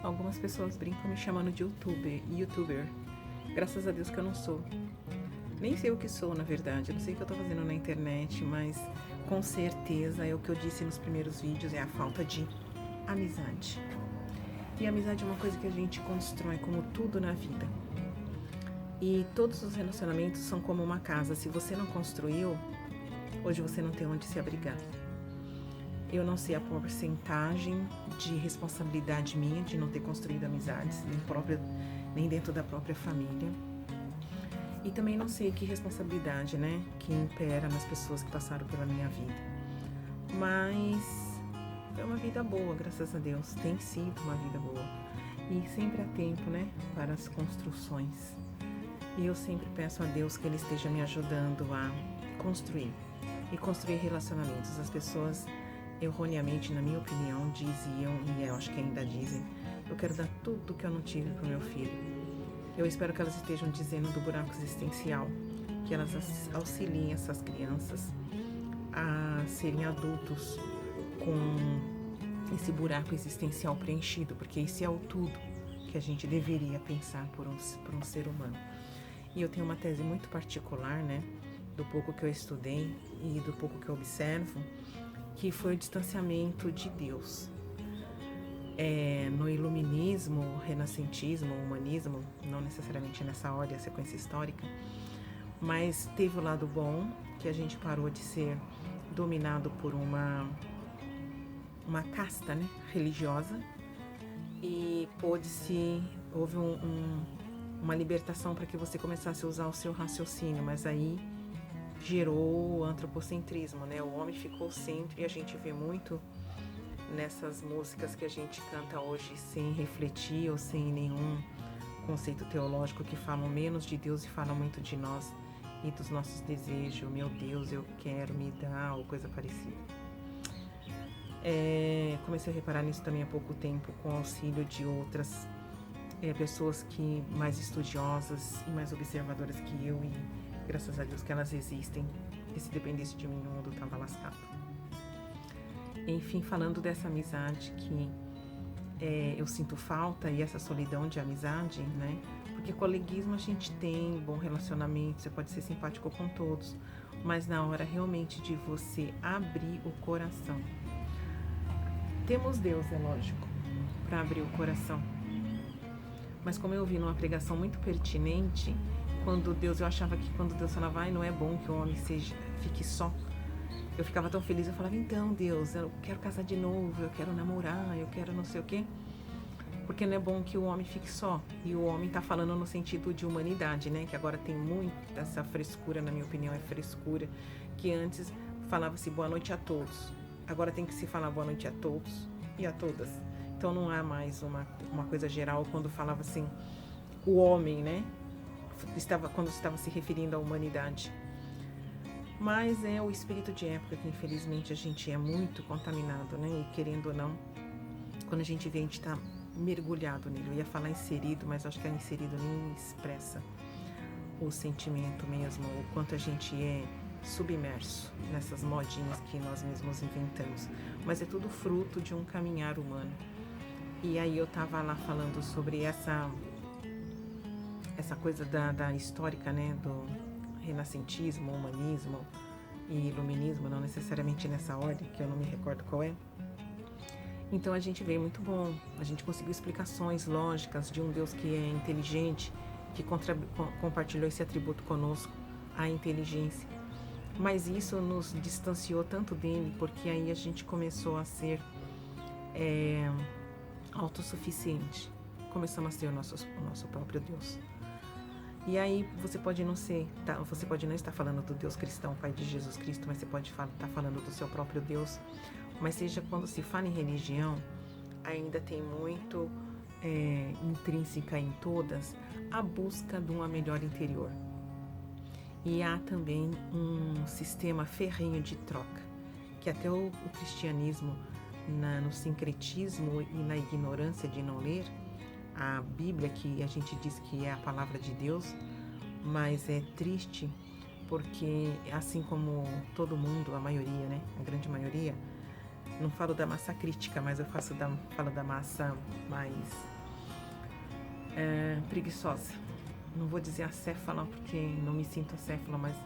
Algumas pessoas brincam me chamando de youtuber. Graças a Deus que eu não sou. Nem sei o que sou, na verdade. Eu não sei o que eu tô fazendo na internet, mas com certeza é o que eu disse nos primeiros vídeos, é a falta de amizade. E amizade é uma coisa que a gente constrói como tudo na vida. E todos os relacionamentos são como uma casa. Se você não construiu, hoje você não tem onde se abrigar. Eu não sei a porcentagem de responsabilidade minha de não ter construído amizades, nem dentro da própria família. E também não sei que responsabilidade, né, que impera nas pessoas que passaram pela minha vida. Mas é uma vida boa, graças a Deus. Tem sido uma vida boa. E sempre há tempo, né, para as construções. E eu sempre peço a Deus que Ele esteja me ajudando a construir. E construir relacionamentos. As pessoas, erroneamente, na minha opinião, diziam, e eu acho que ainda dizem, eu quero dar tudo que eu não tive para o meu filho. Eu espero que elas estejam dizendo do buraco existencial, que elas auxiliem essas crianças a serem adultos com esse buraco existencial preenchido, porque esse é o tudo que a gente deveria pensar por um ser humano. E eu tenho uma tese muito particular, né, do pouco que eu estudei e do pouco que eu observo, que foi o distanciamento de Deus. No iluminismo, renascentismo, humanismo, não necessariamente nessa ordem, a sequência histórica, mas teve o lado bom, que a gente parou de ser dominado por uma casta, né, religiosa, e houve uma libertação para que você começasse a usar o seu raciocínio, mas aí gerou o antropocentrismo, né? O homem ficou o centro, e a gente vê muito nessas músicas que a gente canta hoje sem refletir ou sem nenhum conceito teológico, que falam menos de Deus e falam muito de nós e dos nossos desejos. Meu Deus, eu quero, me dar, ou coisa parecida. Comecei a reparar nisso também há pouco tempo, com o auxílio de outras pessoas mais estudiosas e mais observadoras que eu, e graças a Deus que elas existem, e se dependesse de mim o mundo estava lascado. Enfim, falando dessa amizade que eu sinto falta, e essa solidão de amizade, né? Porque coleguismo a gente tem, bom relacionamento, você pode ser simpático com todos, mas na hora realmente de você abrir o coração, temos Deus, é lógico, para abrir o coração. Mas como eu vi numa pregação muito pertinente, eu achava que quando Deus falava, não é bom que o homem fique só. Eu ficava tão feliz, eu falava, então Deus, eu quero casar de novo, eu quero namorar, eu quero não sei o quê. Porque não é bom que o homem fique só. E o homem tá falando no sentido de humanidade, né? Que agora tem muita essa frescura, na minha opinião, é frescura. Que antes falava-se boa noite a todos. Agora tem que se falar boa noite a todos e a todas. Então não há mais uma coisa geral quando falava assim, o homem, né? Quando estava se referindo à humanidade. Mas é o espírito de época que infelizmente a gente é muito contaminado, né? E querendo ou não, quando a gente vê, a gente está mergulhado nele. Eu ia falar inserido, mas acho que inserido nem expressa o sentimento mesmo, o quanto a gente é submerso nessas modinhas que nós mesmos inventamos. Mas é tudo fruto de um caminhar humano. E aí eu tava lá falando sobre essa coisa da histórica, né, do renascentismo, humanismo e iluminismo, não necessariamente nessa ordem, que eu não me recordo qual é. Então a gente vê muito bom, a gente conseguiu explicações lógicas de um Deus que é inteligente, que compartilhou esse atributo conosco, a inteligência. Mas isso nos distanciou tanto dele, porque aí a gente começou a ser autossuficiente. Começamos a ser o nosso próprio Deus. E aí você pode não estar falando do Deus cristão, Pai de Jesus Cristo, mas você pode estar falando do seu próprio Deus. Mas seja quando se fala em religião, ainda tem muito intrínseca em todas a busca de uma melhor interior. E há também um sistema ferrenho de troca, que até o cristianismo, no sincretismo e na ignorância de não ler a Bíblia, que a gente diz que é a palavra de Deus, mas é triste porque, assim como todo mundo, a maioria, né, a grande maioria, não falo da massa crítica, mas eu falo da massa mais preguiçosa. Não vou dizer acéfala porque não me sinto acéfala, mas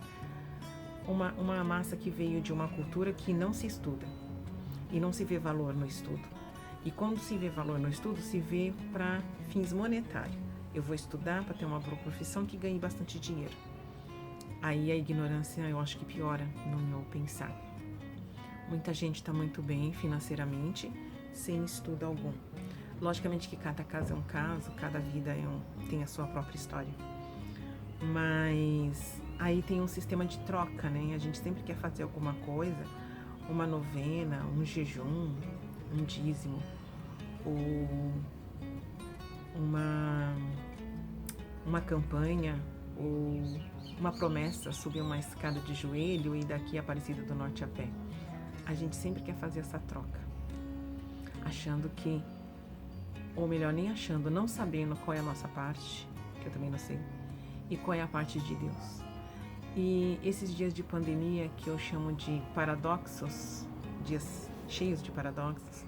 uma massa que veio de uma cultura que não se estuda e não se vê valor no estudo. E quando se vê valor no estudo, se vê para fins monetários. Eu vou estudar para ter uma boa profissão que ganhe bastante dinheiro. Aí a ignorância eu acho que piora no meu pensar. Muita gente está muito bem financeiramente, sem estudo algum. Logicamente que cada caso é um caso, cada vida tem a sua própria história. Mas aí tem um sistema de troca, né? A gente sempre quer fazer alguma coisa, uma novena, um jejum, um dízimo, ou uma campanha, ou uma promessa, subir uma escada de joelho e daqui a Aparecida do Norte a pé. A gente sempre quer fazer essa troca, achando que, ou melhor, nem achando, não sabendo qual é a nossa parte, que eu também não sei, e qual é a parte de Deus. E esses dias de pandemia, que eu chamo de paradoxos, dias cheios de paradoxos,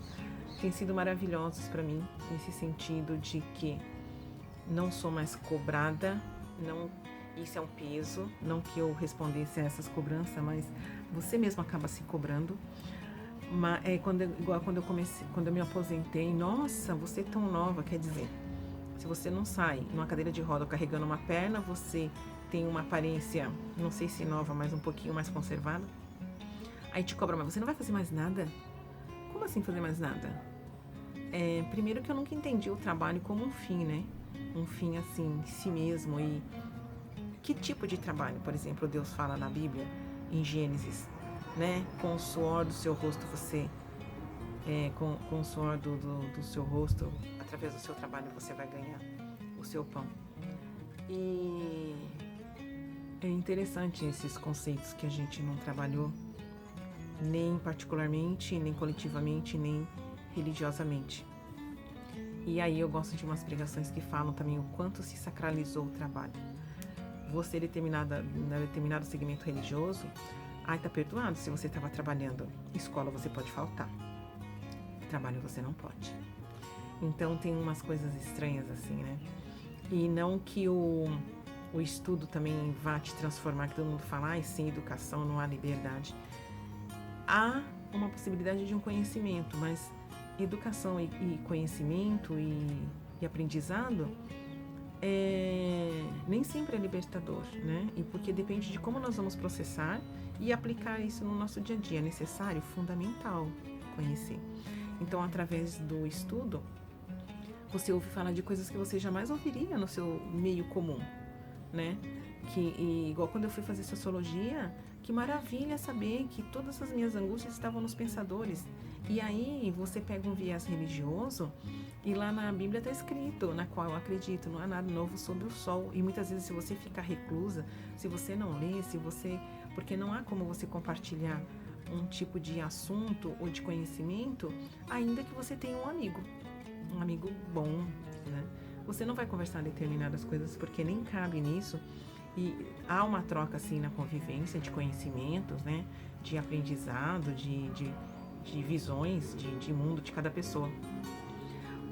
têm sido maravilhosos para mim, nesse sentido de que não sou mais cobrada, não, isso é um peso, não que eu respondesse a essas cobranças, mas você mesmo acaba se cobrando. Mas igual quando eu me aposentei, nossa, você é tão nova, quer dizer, se você não sai numa cadeira de roda carregando uma perna, você tem uma aparência, não sei se nova, mas um pouquinho mais conservada. Aí te cobra, mas você não vai fazer mais nada? Como assim fazer mais nada? Primeiro que eu nunca entendi o trabalho como um fim, né? Um fim assim, si mesmo. E que tipo de trabalho, por exemplo, Deus fala na Bíblia, em Gênesis, né? Com o suor do seu rosto você, com o suor do seu rosto, através do seu trabalho você vai ganhar o seu pão. E é interessante esses conceitos que a gente não trabalhou, nem particularmente, nem coletivamente, nem religiosamente. E aí eu gosto de umas pregações que falam também o quanto se sacralizou o trabalho. Você, determinado segmento religioso, tá perdoado se você estava trabalhando. Escola você pode faltar. Trabalho você não pode. Então tem umas coisas estranhas assim, né? E não que o estudo também vá te transformar, que todo mundo fala, sem educação não há liberdade. Há uma possibilidade de um conhecimento, mas educação e conhecimento e aprendizado nem sempre é libertador, né? E porque depende de como nós vamos processar e aplicar isso no nosso dia a dia. É necessário, fundamental conhecer. Então, através do estudo, você ouve falar de coisas que você jamais ouviria no seu meio comum, né? Igual quando eu fui fazer sociologia, que maravilha saber que todas as minhas angústias estavam nos pensadores. E aí você pega um viés religioso e lá na Bíblia está escrito, na qual eu acredito, não há nada novo sob o sol. E muitas vezes se você ficar reclusa, se você não lê, porque não há como você compartilhar um tipo de assunto ou de conhecimento, ainda que você tenha um amigo bom, né? Você não vai conversar determinadas coisas porque nem cabe nisso. E há uma troca assim na convivência de conhecimentos, né? De aprendizado, de visões de mundo de cada pessoa.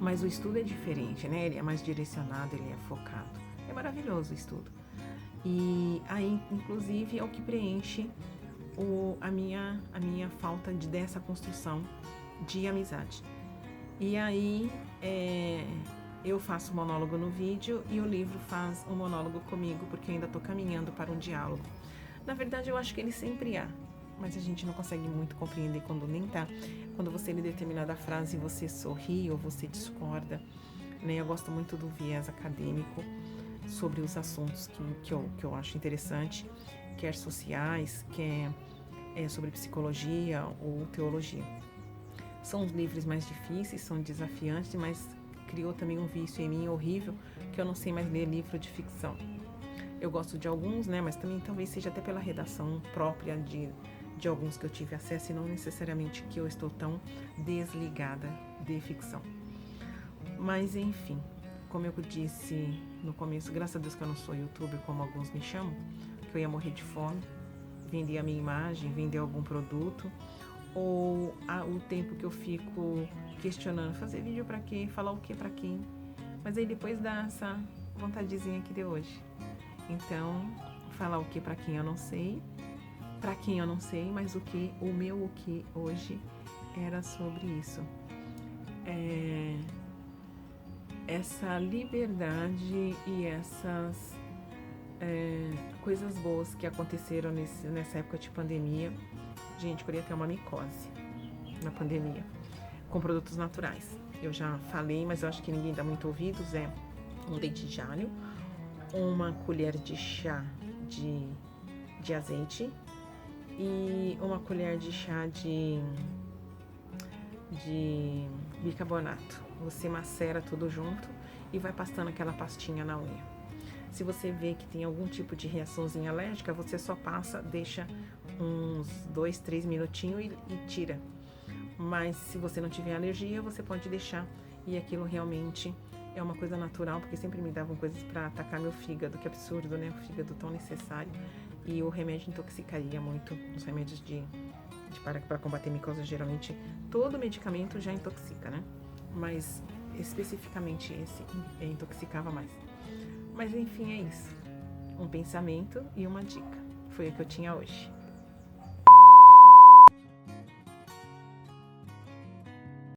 Mas o estudo é diferente, né? Ele é mais direcionado, ele é focado. É maravilhoso o estudo. E aí, inclusive, é o que preenche a minha falta dessa construção de amizade. E aí, eu faço monólogo no vídeo e o livro faz um monólogo comigo, porque eu ainda estou caminhando para um diálogo. Na verdade, eu acho que ele sempre há, mas a gente não consegue muito compreender quando nem tá. Quando você lê determinada frase, você sorri ou você discorda, né? Eu gosto muito do viés acadêmico sobre os assuntos que eu acho interessante, quer sociais, quer sobre psicologia ou teologia. São os livros mais difíceis, são desafiantes, mas criou também um vício em mim horrível, que eu não sei mais ler livro de ficção. Eu gosto de alguns, né, mas também talvez seja até pela redação própria de alguns que eu tive acesso e não necessariamente que eu estou tão desligada de ficção. Mas enfim, como eu disse no começo, graças a Deus que eu não sou youtuber como alguns me chamam, que eu ia morrer de fome, vender a minha imagem, vender algum produto, ou o tempo que eu fico questionando, fazer vídeo para quê, falar o que para quem, Mas aí depois dá essa vontadezinha que deu hoje. Então, falar o que para quem eu não sei, mas o que hoje era sobre isso. Essa liberdade e essas coisas boas que aconteceram nessa época de pandemia. Gente, queria ter uma micose na pandemia, com produtos naturais. Eu já falei, mas eu acho que ninguém dá muito ouvidos. É um dente de alho, uma colher de chá de azeite e uma colher de chá de bicarbonato. Você macera tudo junto e vai pastando aquela pastinha na unha. Se você vê que tem algum tipo de reaçãozinha alérgica, você só passa, deixa uns 2, 3 minutinhos e tira. Mas se você não tiver alergia, você pode deixar. E aquilo realmente é uma coisa natural, porque sempre me davam coisas para atacar meu fígado, que absurdo, né? O fígado tão necessário. E o remédio intoxicaria muito, os remédios para combater micose, geralmente todo medicamento já intoxica, né? Mas especificamente esse intoxicava mais. Mas enfim, é isso. Um pensamento e uma dica. Foi o que eu tinha hoje.